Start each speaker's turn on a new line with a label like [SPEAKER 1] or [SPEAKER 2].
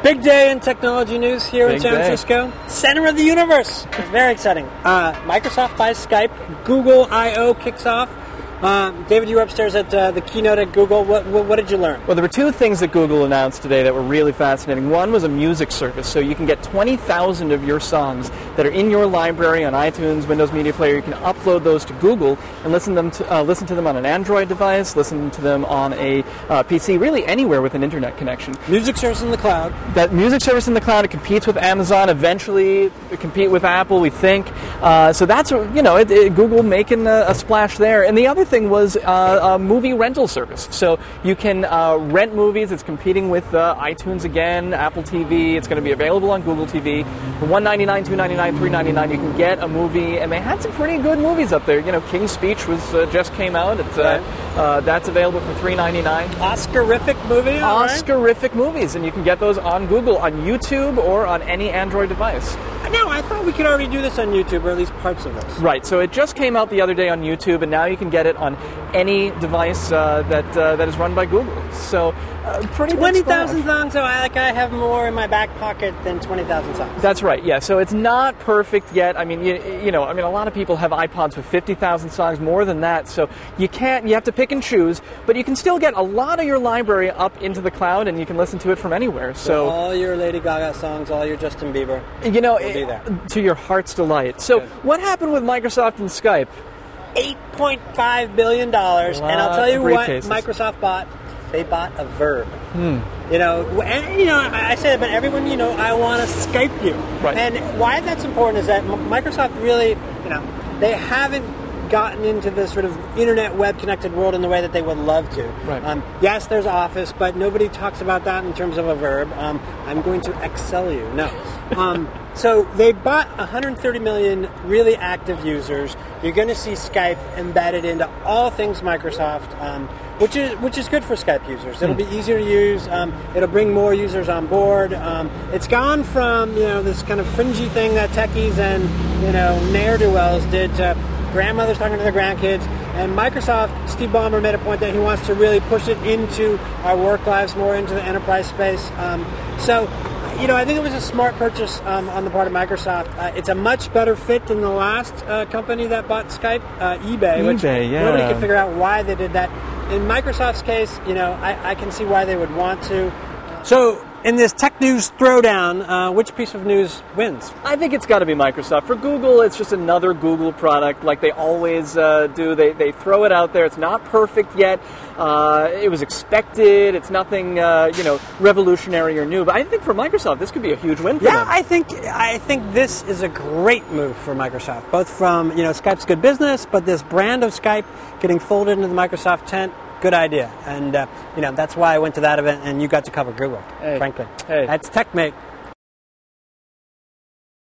[SPEAKER 1] Big day in technology news here in San Francisco. Center of the universe. It's very exciting. Microsoft buys Skype. Google I.O. kicks off. David, you were upstairs at the keynote at Google. What did you learn?
[SPEAKER 2] Well, there were two things that Google announced today that were really fascinating. One was a music service, so you can get 20,000 of your songs that are in your library on iTunes, Windows Media Player. You can upload those to Google and listen to them on an Android device, listen to them on a PC, really anywhere with an internet connection.
[SPEAKER 1] Music service in the cloud.
[SPEAKER 2] That music service in the cloud, it competes with Amazon, eventually compete with Apple, we think. So that's, Google making a splash there. And the other thing was a movie rental service. So you can rent movies. It's competing with iTunes again, Apple TV. It's going to be available on Google TV. For $1.99, $2.99, $3.99, you can get a movie. And they had some pretty good movies up there. You know, King's Speech was just came out. That's available for $3.99.
[SPEAKER 1] Oscarific movie?
[SPEAKER 2] Oscarific movies. And you can get those on Google, on YouTube, or on any Android device.
[SPEAKER 1] No, I thought we could already do this on YouTube, or at least parts of this.
[SPEAKER 2] Right, so it just came out the other day on YouTube, and now you can get it on any device that is run by Google. So, pretty
[SPEAKER 1] 20,000 songs, so I have more in my back pocket than 20,000 songs.
[SPEAKER 2] That's right, yeah. So it's not perfect yet. I mean, a lot of people have iPods with 50,000 songs, more than that. So you have to pick and choose, but you can still get a lot of your library up into the cloud, and you can listen to it from anywhere. So
[SPEAKER 1] all your Lady Gaga songs, all your Justin Bieber,
[SPEAKER 2] to your heart's delight. So what happened with Microsoft and Skype?
[SPEAKER 1] $8.5 billion, and I'll tell you what Microsoft bought. They bought a verb. I say that, but everyone, I want to Skype you.
[SPEAKER 2] Right.
[SPEAKER 1] And why that's important is that Microsoft really, they haven't gotten into this sort of internet web-connected world in the way that they would love to.
[SPEAKER 2] Right.
[SPEAKER 1] Yes, there's Office, but nobody talks about that in terms of a verb. I'm going to excel you. No. So they bought 130 million really active users. You're going to see Skype embedded into all things Microsoft, which is good for Skype users. It'll be easier to use. It'll bring more users on board. It's gone from this kind of fringy thing that techies and ne'er-do-wells did to grandmothers talking to their grandkids. And Microsoft, Steve Ballmer made a point that he wants to really push it into our work lives, more into the enterprise space. I think it was a smart purchase on the part of Microsoft. It's a much better fit than the last company that bought Skype, eBay, which nobody could figure out why they did that. In Microsoft's case, I can see why they would want to. So, in this tech news throwdown, which piece of news wins?
[SPEAKER 2] I think it's got to be Microsoft. For Google, it's just another Google product like they always do. They throw it out there. It's not perfect yet. It was expected. It's nothing, revolutionary or new. But I think for Microsoft, this could be a huge win for them.
[SPEAKER 1] I think this is a great move for Microsoft, both from, Skype's good business, but this brand of Skype getting folded into the Microsoft tent, good idea. And, that's why I went to that event, and you got to cover Google, frankly.
[SPEAKER 2] Hey.
[SPEAKER 1] That's TechMate.